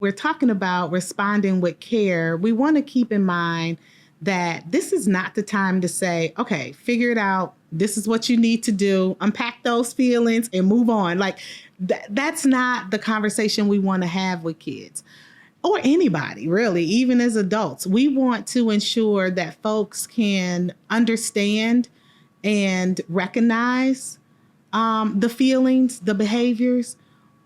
We're talking about responding with care. We want to keep in mind that this is not the time to say, okay, figure it out. This is what you need to do. Unpack those feelings and move on. Like that's not the conversation we want to have with kids or anybody, really, even as adults. We want to ensure that folks can understand and recognize the feelings, the behaviors,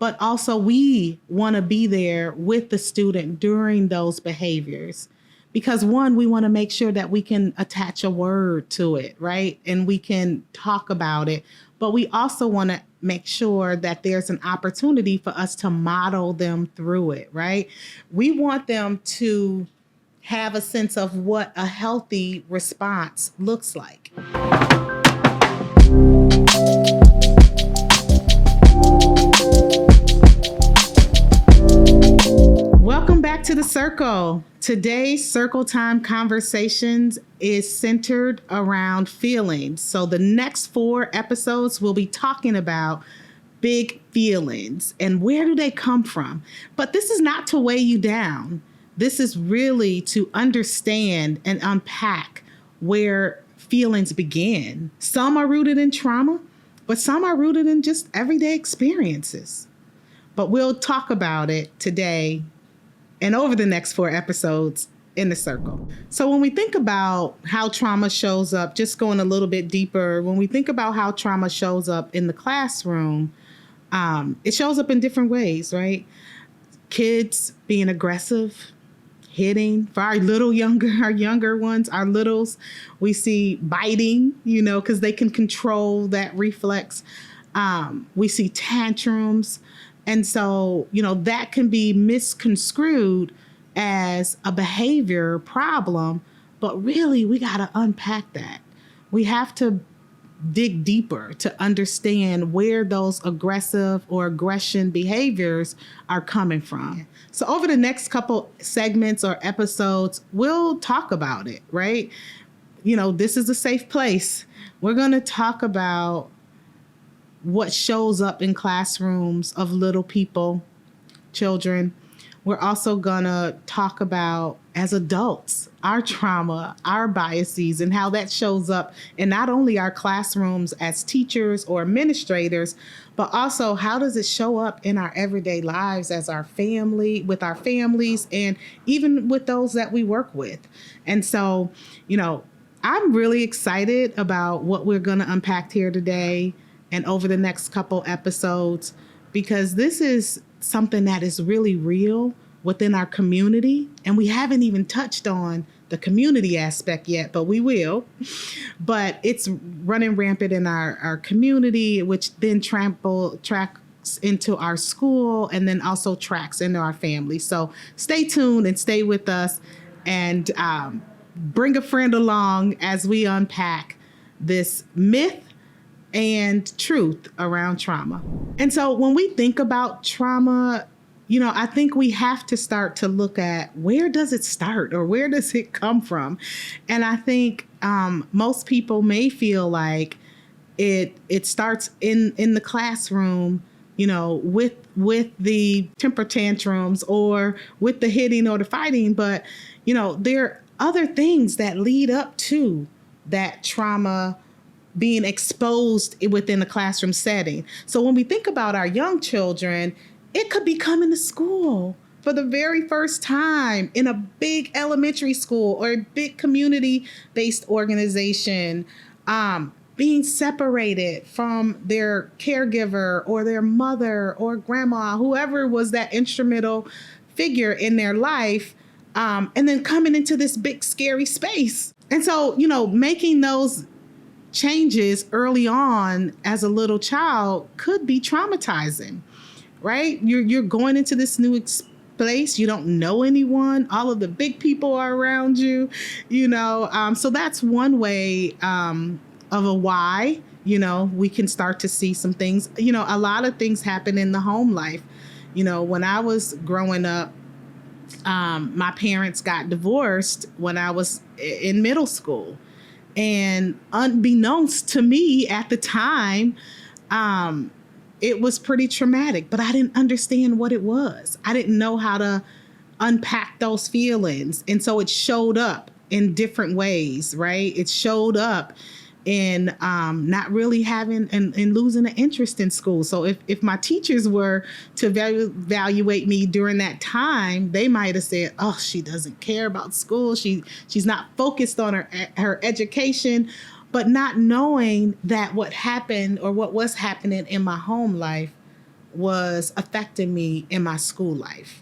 but also we want to be there with the student during those behaviors. Because one, we want to make sure that we can attach a word to it, right? And we can talk about it. But we also want to make sure that there's an opportunity for us to model them through it, right? We want them to have a sense of what a healthy response looks like. Welcome back to the Circle. Today's Circle Time Conversations is centered around feelings. So the next 4 episodes we'll be talking about big feelings and where do they come from. But this is not to weigh you down. This is really to understand and unpack where feelings begin. Some are rooted in trauma, but some are rooted in just everyday experiences. But we'll talk about it today and over the next 4 episodes in the Circle. So when we think about how trauma shows up, just going a little bit deeper, when we think about how trauma shows up in the classroom, it shows up in different ways, right? Kids being aggressive, hitting. For our younger ones, our littles, we see biting, because they can control that reflex. We see tantrums. And so, that can be misconstrued as a behavior problem, but really we got to unpack that. We have to dig deeper to understand where those aggressive or aggression behaviors are coming from. So over the next couple segments or episodes, we'll talk about it, right? This is a safe place. We're going to talk about what shows up in classrooms of little people, children. We're also gonna talk about, as adults, our trauma, our biases, and how that shows up in not only our classrooms as teachers or administrators, but also how does it show up in our everyday lives as our family, with our families, and even with those that we work with. And so, I'm really excited about what we're gonna unpack here today and over the next couple episodes, because this is something that is really real within our community. And we haven't even touched on the community aspect yet, but we will. But it's running rampant in our community, which then tracks into our school and then also tracks into our family. So stay tuned and stay with us and bring a friend along as we unpack this myth and truth around trauma. And so when we think about trauma, I think we have to start to look at where does it start or where does it come from? And I think most people may feel like it starts in the classroom, with the temper tantrums or with the hitting or the fighting. But, there are other things that lead up to that trauma being exposed within a classroom setting. So when we think about our young children, it could be coming to school for the very first time in a big elementary school or a big community-based organization, being separated from their caregiver or their mother or grandma, whoever was that instrumental figure in their life, and then coming into this big scary space. And so, making those changes early on as a little child could be traumatizing, right? You're going into this new place. You don't know anyone. All of the big people are around you, so that's one way of a why, we can start to see some things. A lot of things happen in the home life. When I was growing up, my parents got divorced when I was in middle school. And unbeknownst to me at the time, it was pretty traumatic, but I didn't understand what it was. I didn't know how to unpack those feelings. And so it showed up in different ways, right? It showed up in not really having and losing an interest in school. So if my teachers were to evaluate me during that time, they might have said, oh, she doesn't care about school. She's not focused on her education, but not knowing that what happened or what was happening in my home life was affecting me in my school life.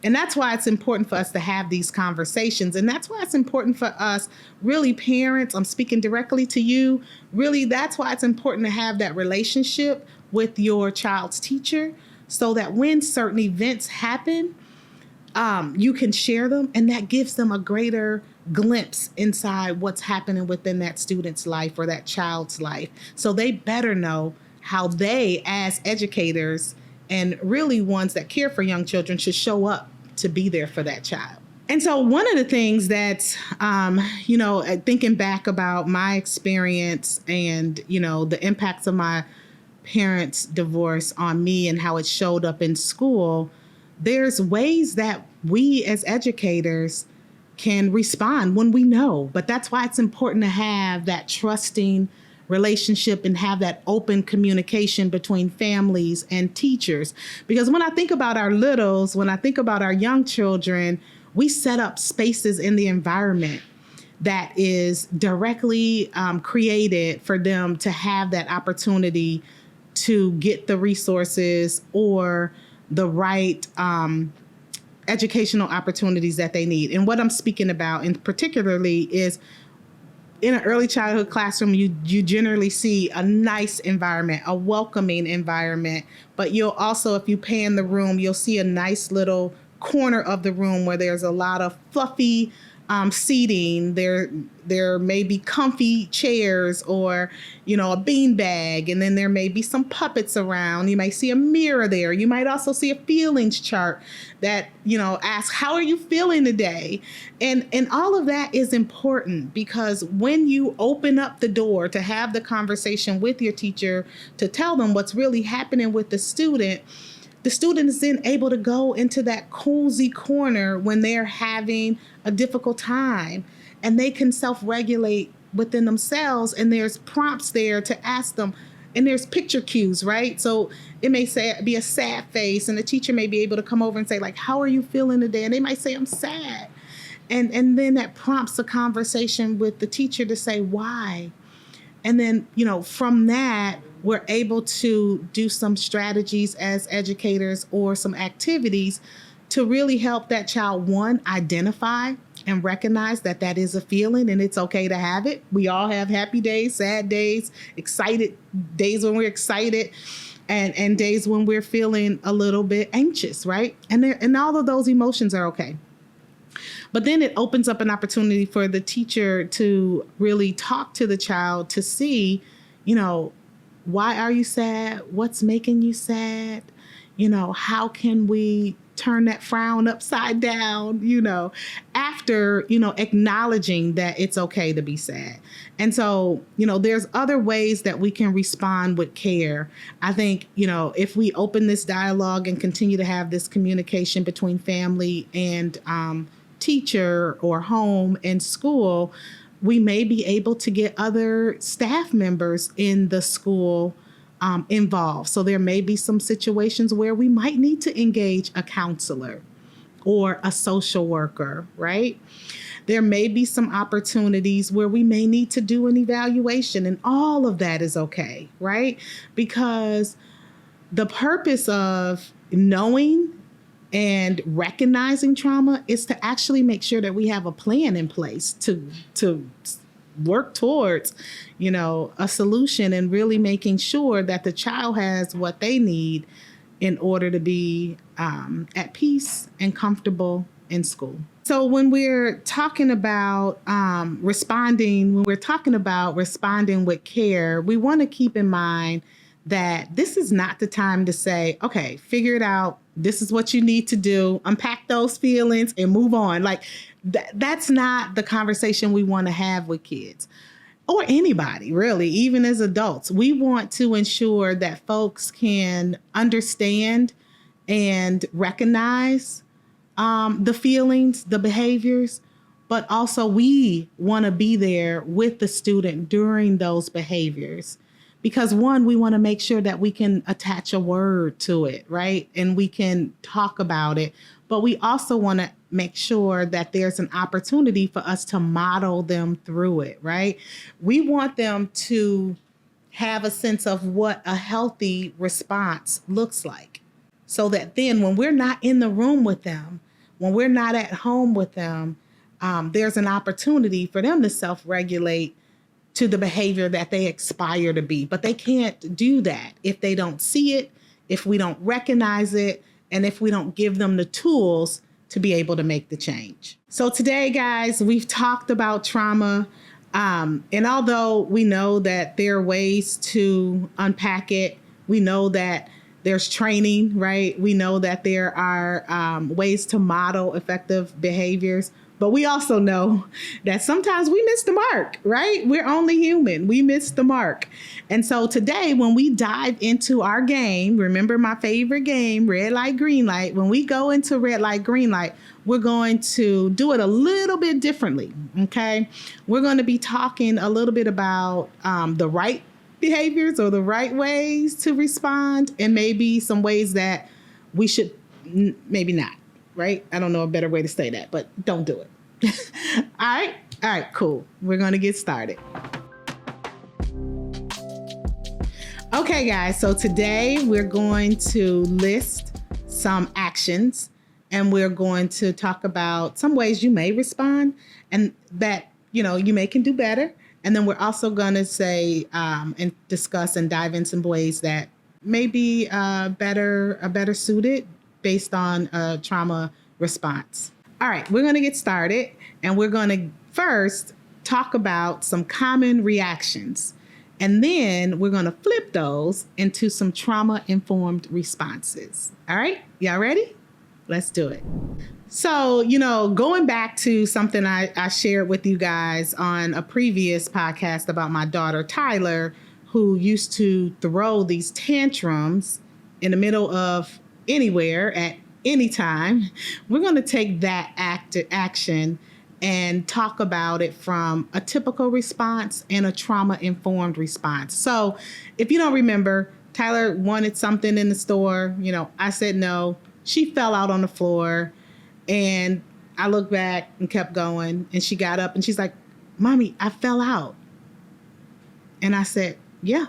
And that's why it's important for us to have these conversations. And that's why it's important for us, really, parents, I'm speaking directly to you, really, that's why it's important to have that relationship with your child's teacher so that when certain events happen, you can share them, and that gives them a greater glimpse inside what's happening within that student's life or that child's life. So they better know how they, as educators, and really ones that care for young children, should show up to be there for that child. And so one of the things that, thinking back about my experience and, the impacts of my parents' divorce on me and how it showed up in school, there's ways that we as educators can respond when we know. But that's why it's important to have that trusting relationship and have that open communication between families and teachers. Because when I think about our littles, when I think about our young children, we set up spaces in the environment that is directly created for them to have that opportunity to get the resources or the right educational opportunities that they need. And what I'm speaking about in particularly is in an early childhood classroom, you generally see a nice environment, a welcoming environment, but you'll also, if you pan the room, you'll see a nice little corner of the room where there's a lot of fluffy seating. There may be comfy chairs or, a bean bag, and then there may be some puppets around. You might see a mirror there. You might also see a feelings chart that, asks, how are you feeling today? And all of that is important because when you open up the door to have the conversation with your teacher, to tell them what's really happening with the student is then able to go into that cozy corner when they're having a difficult time, and they can self-regulate within themselves, and there's prompts there to ask them, and there's picture cues, right? So it may be a sad face, and the teacher may be able to come over and say, like, how are you feeling today? And they might say, I'm sad. And then that prompts a conversation with the teacher to say, why? And then, from that, we're able to do some strategies as educators or some activities to really help that child, one, identify and recognize that that is a feeling and it's okay to have it. We all have happy days, sad days, excited days when we're excited, and days when we're feeling a little bit anxious, right? And all of those emotions are okay. But then it opens up an opportunity for the teacher to really talk to the child to see, why are you sad? What's making you sad? How can we turn that frown upside down, after, acknowledging that it's okay to be sad. And so, there's other ways that we can respond with care. I think, if we open this dialogue and continue to have this communication between family and teacher or home and school, we may be able to get other staff members in the school involved. So there may be some situations where we might need to engage a counselor or a social worker, right? There may be some opportunities where we may need to do an evaluation, and all of that is okay, right? Because the purpose of knowing and recognizing trauma is to actually make sure that we have a plan in place to work towards, a solution, and really making sure that the child has what they need in order to be at peace and comfortable in school. So when we're talking about responding with care, we want to keep in mind that this is not the time to say, okay, figure it out. This is what you need to do. Unpack those feelings and move on. Like that's not the conversation we want to have with kids. or anybody really, even as adults. We want to ensure that folks can understand and recognize the feelings, the behaviors, but also we want to be there with the student during those behaviors. Because one, we want to make sure that we can attach a word to it, right? And we can talk about it. But we also want to make sure that there's an opportunity for us to model them through it, right? We want them to have a sense of what a healthy response looks like. So that then when we're not in the room with them, when we're not at home with them, there's an opportunity for them to self-regulate to the behavior that they aspire to be. But they can't do that if they don't see it, if we don't recognize it, and if we don't give them the tools to be able to make the change. So today, guys, we've talked about trauma. And although we know that there are ways to unpack it, we know that there's training, right? We know that there are ways to model effective behaviors. But we also know that sometimes we miss the mark, right? We're only human. We miss the mark. And so today, when we dive into our game, remember my favorite game, red light, green light. When we go into red light, green light, we're going to do it a little bit differently, okay? We're going to be talking a little bit about the right behaviors or the right ways to respond, and maybe some ways that we should maybe not. Right? I don't know a better way to say that, but don't do it. All right, cool. We're going to get started. Okay, guys. So today we're going to list some actions, and we're going to talk about some ways you may respond and that, you may can do better. And then we're also going to say and discuss and dive in some ways that may be better suited based on a trauma response. All right, we're going to get started, and we're going to first talk about some common reactions, and then we're going to flip those into some trauma-informed responses. All right, y'all ready? Let's do it. So, going back to something I shared with you guys on a previous podcast about my daughter, Tyler, who used to throw these tantrums in the middle of anywhere at any time. We're going to take that action and talk about it from a typical response and a trauma-informed response. So if you don't remember, Tyler wanted something in the store. I said no. She fell out on the floor, and I looked back and kept going, and she got up and she's like, "Mommy, I fell out." And I said, "Yeah."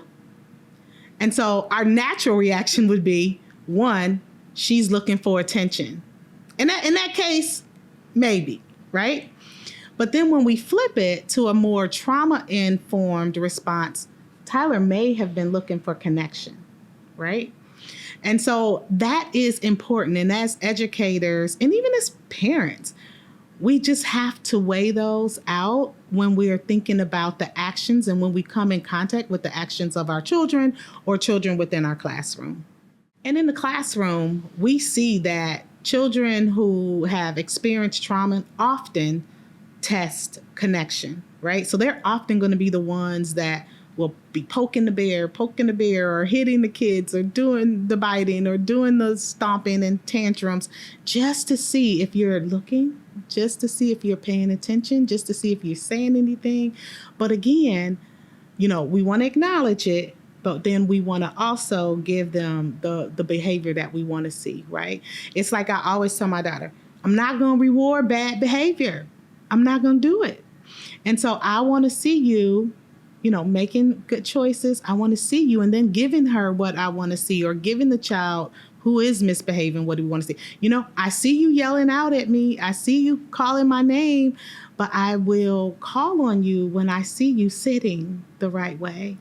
And so our natural reaction would be, one, she's looking for attention. And in that case, maybe, right? But then when we flip it to a more trauma-informed response, Tyler may have been looking for connection, right? And so that is important. And as educators, and even as parents, we just have to weigh those out when we are thinking about the actions and when we come in contact with the actions of our children or children within our classroom. And in the classroom, we see that children who have experienced trauma often test connection, right? So they're often going to be the ones that will be poking the bear, or hitting the kids, or doing the biting, or doing the stomping and tantrums, just to see if you're looking, just to see if you're paying attention, just to see if you're saying anything. But again, we want to acknowledge it, but then we want to also give them the behavior that we want to see, right? It's like I always tell my daughter, I'm not going to reward bad behavior. I'm not going to do it. And so I want to see you, making good choices. I want to see you, and then giving her what I want to see, or giving the child who is misbehaving what we want to see. I see you yelling out at me. I see you calling my name, but I will call on you when I see you sitting the right way.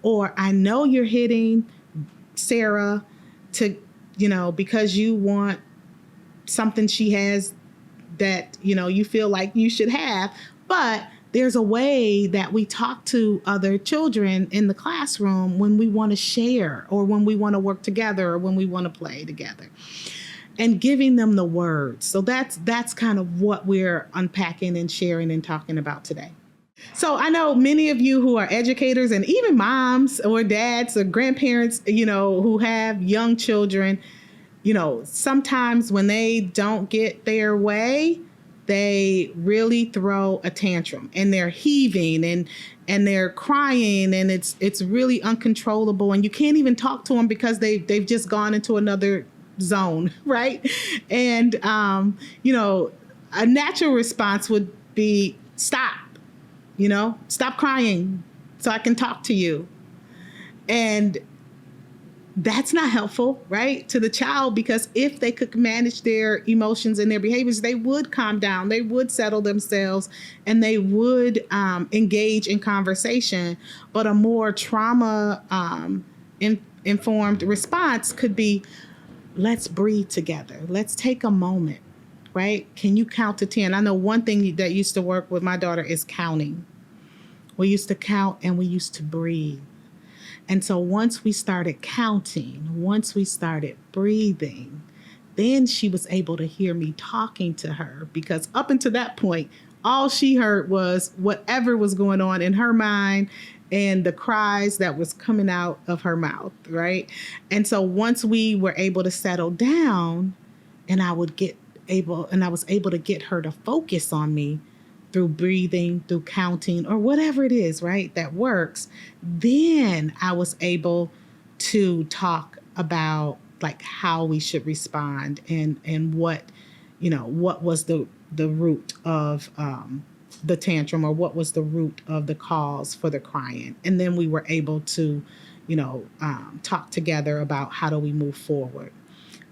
Or I know you're hitting Sarah because you want something she has that, you feel like you should have. But there's a way that we talk to other children in the classroom when we want to share, or when we want to work together, or when we want to play together, and giving them the words. So that's kind of what we're unpacking and sharing and talking about today. So I know many of you who are educators and even moms or dads or grandparents, who have young children, sometimes when they don't get their way, they really throw a tantrum and they're heaving and they're crying and it's really uncontrollable and you can't even talk to them because they've just gone into another zone, right? And a natural response would be stop crying so I can talk to you. And that's not helpful, right, to the child, because if they could manage their emotions and their behaviors, they would calm down, they would settle themselves, and they would engage in conversation. But a more trauma informed response could be, let's breathe together. Let's take a moment, right? Can you count to 10? I know one thing that used to work with my daughter is counting. We used to count and we used to breathe. And so once we started counting, once we started breathing, then she was able to hear me talking to her, because up until that point, all she heard was whatever was going on in her mind and the cries that was coming out of her mouth, right? And so once we were able to settle down and I was able to get her to focus on me, through breathing, through counting, or whatever it is, right, that works, then I was able to talk about like how we should respond and what was the root of the tantrum, or what was the root of the cause for the crying. And then we were able to, talk together about how do we move forward.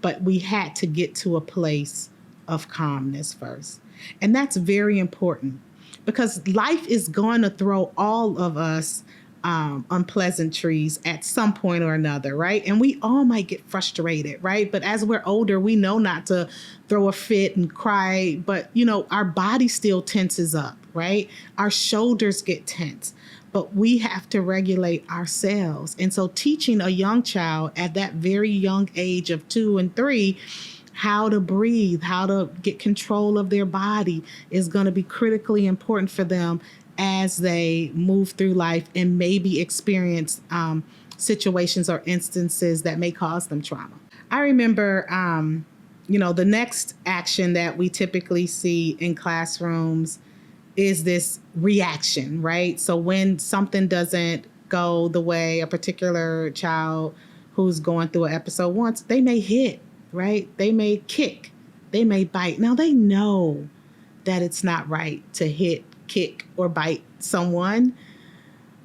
But we had to get to a place of calmness first. And that's very important, because life is going to throw all of us unpleasantries at some point or another, right? And we all might get frustrated, right? But as we're older, we know not to throw a fit and cry, but our body still tenses up, right? Our shoulders get tense, but we have to regulate ourselves. And so teaching a young child at that very young age of 2 and 3 how to breathe, how to get control of their body is going to be critically important for them as they move through life and maybe experience situations or instances that may cause them trauma. I remember, the next action that we typically see in classrooms is this reaction, right? So when something doesn't go the way a particular child who's going through an episode wants, they may hit, right? They may kick, they may bite. Now they know that it's not right to hit, kick, or bite someone,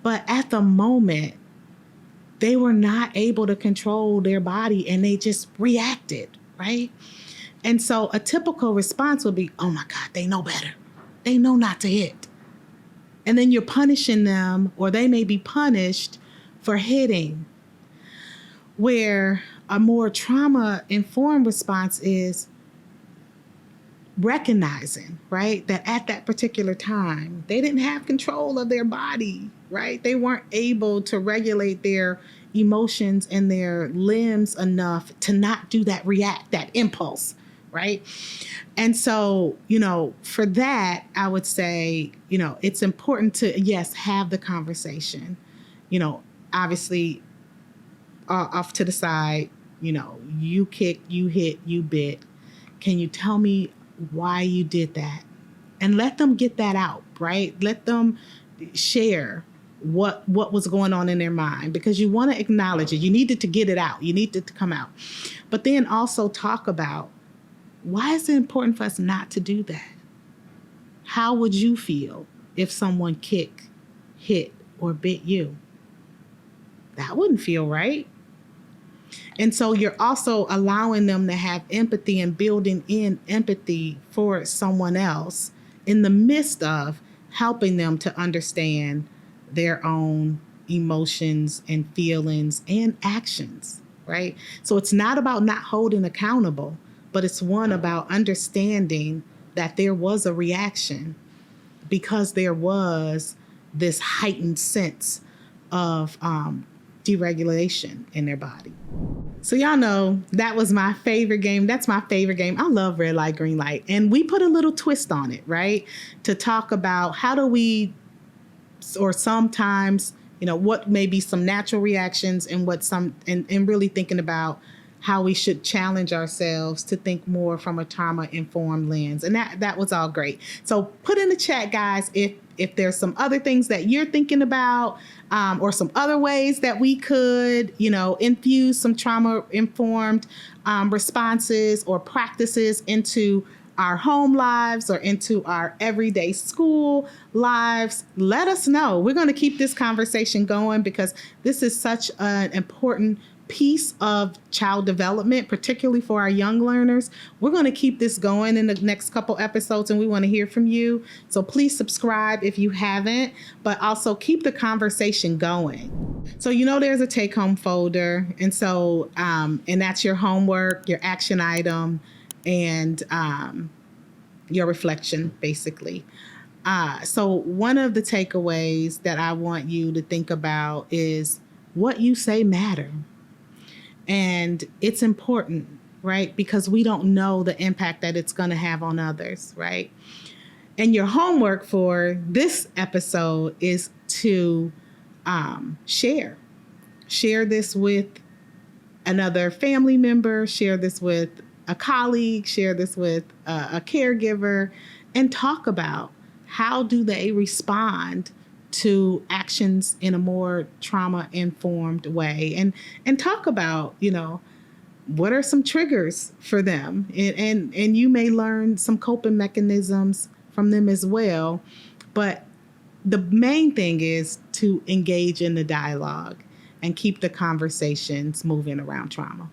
but at the moment, they were not able to control their body and they just reacted, right? And so a typical response would be, oh my God, they know better. They know not to hit. And then you're punishing them, or they may be punished for hitting. Where a more trauma-informed response is recognizing, right, that at that particular time, they didn't have control of their body, right? They weren't able to regulate their emotions and their limbs enough to not do that impulse, right? And so, for that, I would say, it's important to, yes, have the conversation, obviously off to the side, you kicked, you hit, you bit. Can you tell me why you did that? And let them get that out, right? Let them share what was going on in their mind, because you want to acknowledge it. You needed to get it out. You need it to come out. But then also talk about, why is it important for us not to do that? How would you feel if someone kicked, hit, or bit you? That wouldn't feel right. And so you're also allowing them to have empathy and building in empathy for someone else in the midst of helping them to understand their own emotions and feelings and actions, right? So it's not about not holding accountable, but it's one about understanding that there was a reaction because there was this heightened sense of deregulation in their body. So y'all know that was my favorite game. That's my favorite game. I love red light, green light. And we put a little twist on it, right? To talk about how do we or sometimes, what may be some natural reactions and and really thinking about how we should challenge ourselves to think more from a trauma-informed lens. And that was all great. So put in the chat, guys, if there's some other things that you're thinking about, or some other ways that we could, infuse some trauma-informed responses or practices into our home lives or into our everyday school lives. Let us know. We're going to keep this conversation going because this is such an important piece of child development, particularly for our young learners. We're going to keep this going in the next couple episodes, and we want to hear from you. So please subscribe if you haven't, but also keep the conversation going. So, there's a take-home folder. And so, and that's your homework, your action item, and your reflection, basically. So one of the takeaways that I want you to think about is what you say matter. And it's important, right? Because we don't know the impact that it's going to have on others, right? And your homework for this episode is to share this with another family member, share this with a colleague, share this with a caregiver, and talk about how do they respond to actions in a more trauma-informed way, and talk about, what are some triggers for them, and you may learn some coping mechanisms from them as well. But the main thing is to engage in the dialogue and keep the conversations moving around trauma.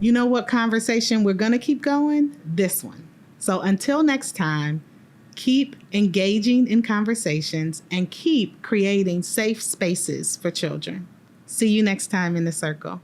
You know what conversation we're going to keep going? This one. So until next time, keep engaging in conversations and keep creating safe spaces for children. See you next time in the circle.